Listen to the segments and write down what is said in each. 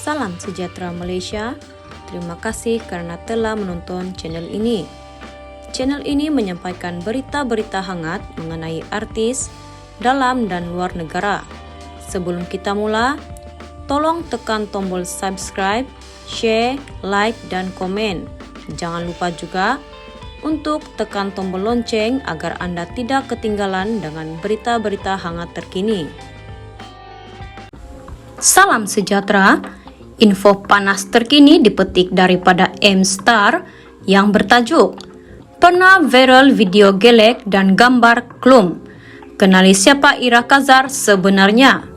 Salam sejahtera Malaysia. Terima kasih karena telah menonton channel ini. Channel ini menyampaikan berita-berita hangat mengenai artis dalam dan luar negara. Sebelum kita mula, tolong tekan tombol subscribe, share, like, dan komen. Jangan lupa juga untuk tekan tombol lonceng agar Anda tidak ketinggalan dengan berita-berita hangat terkini. Salam sejahtera. Info panas terkini dipetik daripada M-Star yang bertajuk "Pernah viral video gelek dan gambar klum. Kenali siapa Ira Kazar sebenarnya?"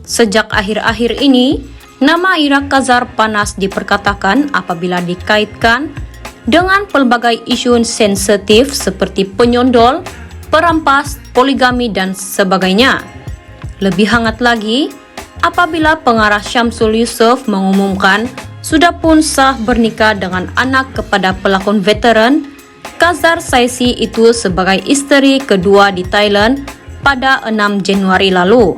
Sejak akhir-akhir ini, nama Ira Kazar panas diperkatakan apabila dikaitkan dengan pelbagai isu sensitif seperti penyondol, perampas, poligami, dan sebagainya. Lebih hangat lagi, apabila pengarah Syamsul Yusof mengumumkan sudah pun sah bernikah dengan anak kepada pelakon veteran Kazar Saisi itu sebagai isteri kedua di Thailand pada 6 Januari lalu.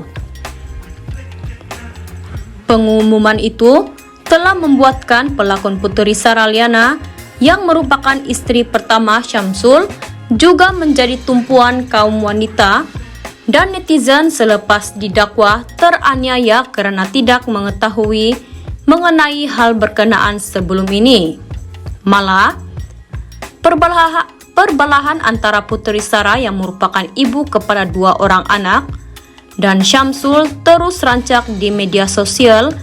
Pengumuman itu telah membuatkan pelakon Puteri Saraliana yang merupakan istri pertama Syamsul juga menjadi tumpuan kaum wanita dan netizen selepas didakwa teraniaya karena tidak mengetahui mengenai hal berkenaan sebelum ini. Malah, perbelahan antara Puteri Sara yang merupakan ibu kepada 2 orang anak dan Syamsul terus rancak di media sosial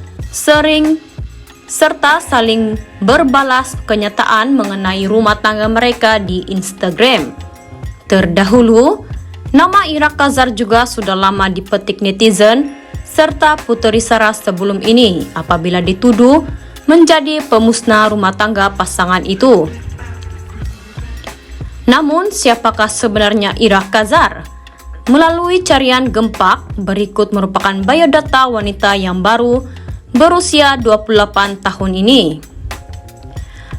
serta saling berbalas kenyataan mengenai rumah tangga mereka di Instagram. Terdahulu, nama Ira Kazar juga sudah lama dipetik netizen serta Puteri Sara sebelum ini apabila dituduh menjadi pemusnah rumah tangga pasangan itu. Namun, siapakah sebenarnya Ira Kazar? Melalui carian Gempak, berikut merupakan biodata wanita yang baru berusia 28 tahun ini.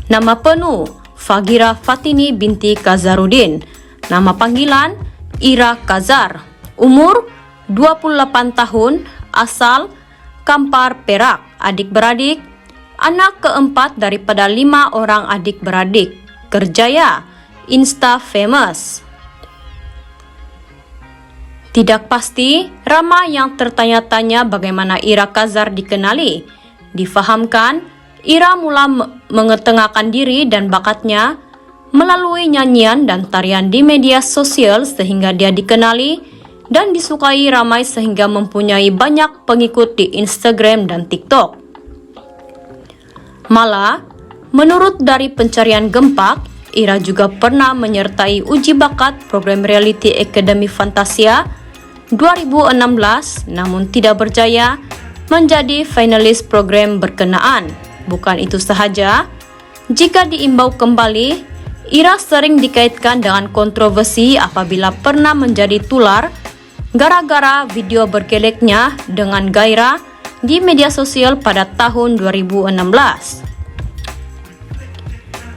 Nama penuh, Fagira Fatini binti Kazaruddin. Nama panggilan, Ira Kazar. Umur 28 tahun, asal Kampar, Perak. Adik-beradik, anak keempat daripada 5 orang adik-beradik. Kerjaya, Insta famous. Tidak pasti, ramai yang tertanya-tanya bagaimana Ira Kazar dikenali. Difahamkan, Ira mula mengetengahkan diri dan bakatnya melalui nyanyian dan tarian di media sosial sehingga dia dikenali dan disukai ramai sehingga mempunyai banyak pengikut di Instagram dan TikTok. Malah, menurut dari pencarian Gempak, Ira juga pernah menyertai uji bakat program reality Akademi Fantasia 2016 namun tidak berjaya menjadi finalis program berkenaan. Bukan itu sahaja, jika diimbau kembali, Ira sering dikaitkan dengan kontroversi apabila pernah menjadi tular gara-gara video bergeleknya dengan gairah di media sosial pada tahun 2016.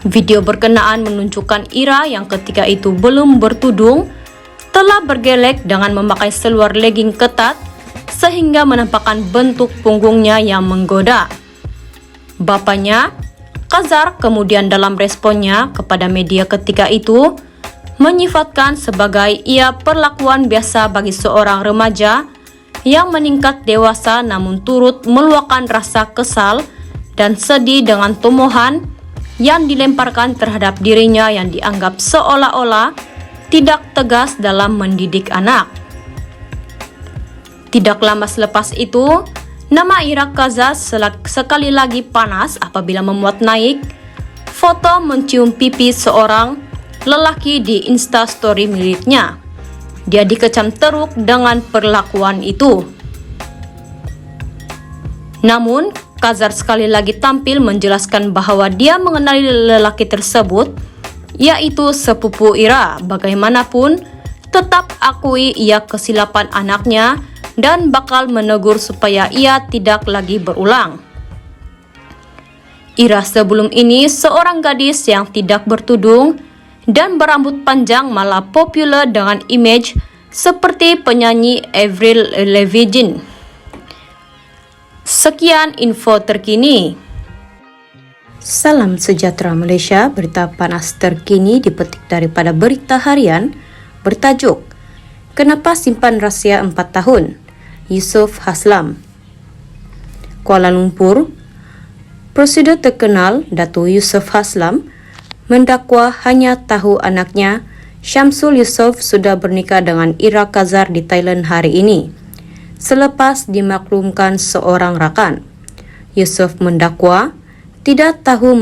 Video berkenaan menunjukkan Ira yang ketika itu belum bertudung telah bergelek dengan memakai seluar legging ketat sehingga menampakkan bentuk punggungnya yang menggoda. Bapaknya, Kazar, kemudian dalam responnya kepada media ketika itu menyifatkan sebagai ia perlakuan biasa bagi seorang remaja yang meningkat dewasa namun turut meluapkan rasa kesal dan sedih dengan tumohan yang dilemparkan terhadap dirinya yang dianggap seolah-olah tidak tegas dalam mendidik anak. Tidak lama selepas itu, nama Ira Kazar sekali lagi panas apabila memuat naik foto mencium pipi seorang lelaki di Instastory miliknya. Dia dikecam teruk dengan perlakuan itu. Namun, Kazar sekali lagi tampil menjelaskan bahwa dia mengenali lelaki tersebut, yaitu sepupu Ira. Bagaimanapun, tetap akui ia kesilapan anaknya dan bakal menegur supaya ia tidak lagi berulang. Ira sebelum ini seorang gadis yang tidak bertudung dan berambut panjang malah populer dengan image seperti penyanyi Avril Lavigne. Sekian info terkini. Salam sejahtera Malaysia, berita panas terkini dipetik daripada Berita Harian bertajuk Kenapa Simpan Rahsia 4 Tahun? Yusof Haslam. Kuala Lumpur, prosedur terkenal Datuk Yusof Haslam mendakwa hanya tahu anaknya Syamsul Yusof sudah bernikah dengan Ira Kazar di Thailand hari ini. Selepas dimaklumkan seorang rakan, Yusof mendakwa tidak tahu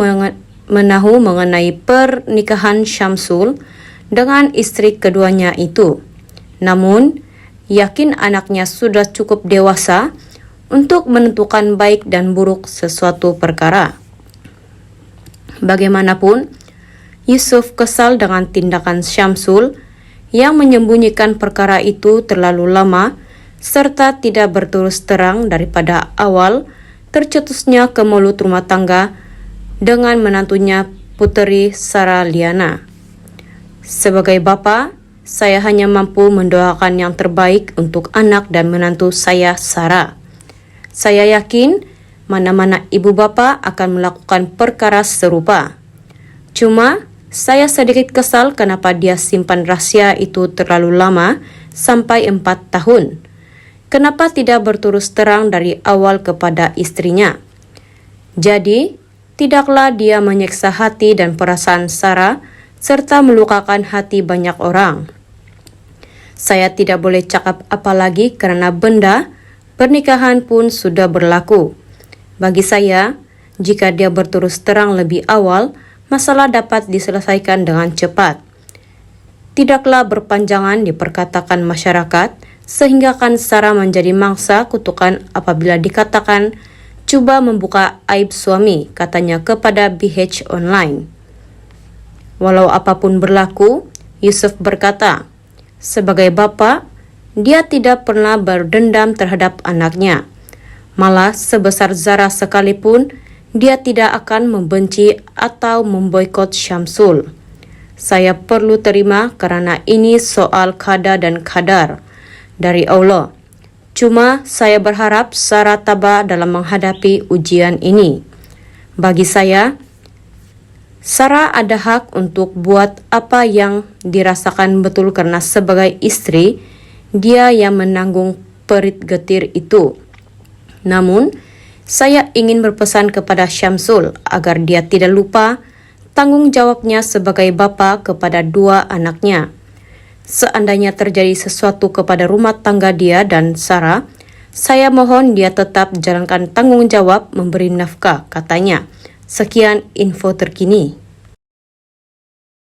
menahu mengenai pernikahan Syamsul dengan isteri keduanya itu. Namun, yakin anaknya sudah cukup dewasa untuk menentukan baik dan buruk sesuatu perkara. Bagaimanapun, Yusof kesal dengan tindakan Syamsul yang menyembunyikan perkara itu terlalu lama serta tidak berterus terang daripada awal tercetusnya ke mulut rumah tangga dengan menantunya Puteri Sarah Liana. Sebagai bapa, saya hanya mampu mendoakan yang terbaik untuk anak dan menantu saya, Sarah. Saya yakin mana-mana ibu bapa akan melakukan perkara serupa. Cuma, saya sedikit kesal kenapa dia simpan rahsia itu terlalu lama sampai 4 tahun. Kenapa tidak berterus terang dari awal kepada istrinya? Jadi, tidaklah dia menyiksa hati dan perasaan Sarah serta melukakan hati banyak orang. Saya tidak boleh cakap apa lagi kerana benda pernikahan pun sudah berlaku. Bagi saya, jika dia berterus terang lebih awal, masalah dapat diselesaikan dengan cepat. Tidaklah berpanjangan diperkatakan masyarakat sehinggakan Sarah menjadi mangsa kutukan apabila dikatakan cuba membuka aib suami, katanya kepada BH Online. Walau apapun berlaku, Yusof berkata, sebagai bapa, dia tidak pernah berdendam terhadap anaknya. Malah sebesar zarah sekalipun, dia tidak akan membenci atau memboikot Syamsul. Saya perlu terima kerana ini soal qada dan qadar dari Allah. Cuma saya berharap Sarah tabah dalam menghadapi ujian ini. Bagi saya, Sarah ada hak untuk buat apa yang dirasakan betul kerana sebagai isteri, dia yang menanggung perit getir itu. Namun, saya ingin berpesan kepada Syamsul agar dia tidak lupa tanggungjawabnya sebagai bapa kepada 2 anaknya. Seandainya terjadi sesuatu kepada rumah tangga dia dan Sarah, saya mohon dia tetap jalankan tanggungjawab memberi nafkah, katanya. Sekian info terkini.